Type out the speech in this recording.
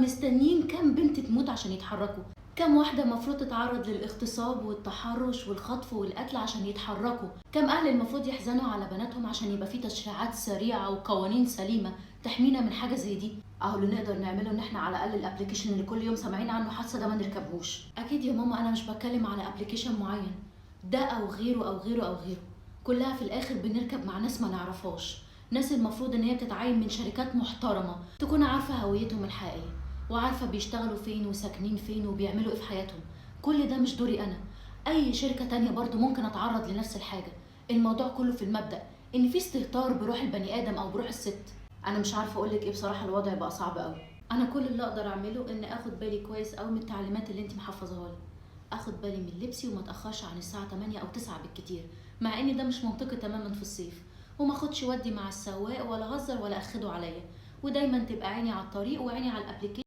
مستنيين كام بنت تموت عشان يتحركوا؟ كام واحدة المفروض تتعرض للاغتصاب والتحرش والخطف والقتل عشان يتحركوا؟ كام أهل المفروض يحزنوا على بناتهم عشان يبقى في تشريعات سريعة وقوانين سليمة تحمينا من حاجة زي دي؟ أهو اللي نقدر نعمله إن إحنا على الأقل الأبليكيشن اللي كل يوم سامعين عنه حادثة ده ما نركبهوش. أكيد يا ماما أنا مش بتكلم على أبليكيشن معين، ده أو غيره أو غيره أو غيره، كلها في الآخر بنركب مع ناس ما نعرفهاش، ناس المفروض إن هي بتتعين من شركات محترمة تكون عارفة هويتهم الحقيقية وعارفة بيشتغلوا فين وساكنين فين وبيعملوا ايه في حياتهم. كل ده مش دوري انا، اي شركة تانية برضو ممكن اتعرض لنفس الحاجة. الموضوع كله في المبدأ ان في استهتار بروح البني ادم او بروح الست. انا مش عارفة اقولك ايه بصراحة، الوضع بقى صعب قوي. انا كل اللي اقدر اعمله ان اخد بالي كويس قوي من التعليمات اللي انت محفظاها لي، اخد بالي من لبسي وما اتاخرش عن الساعة 8 او 9 بالكتير، مع ان ده مش منطقي تماما في الصيف، وما اخدش ودي مع السواق ولا اهزر ولا اخده عليا، ودايما تبقى عيني على الطريق وعيني على الابليكيشن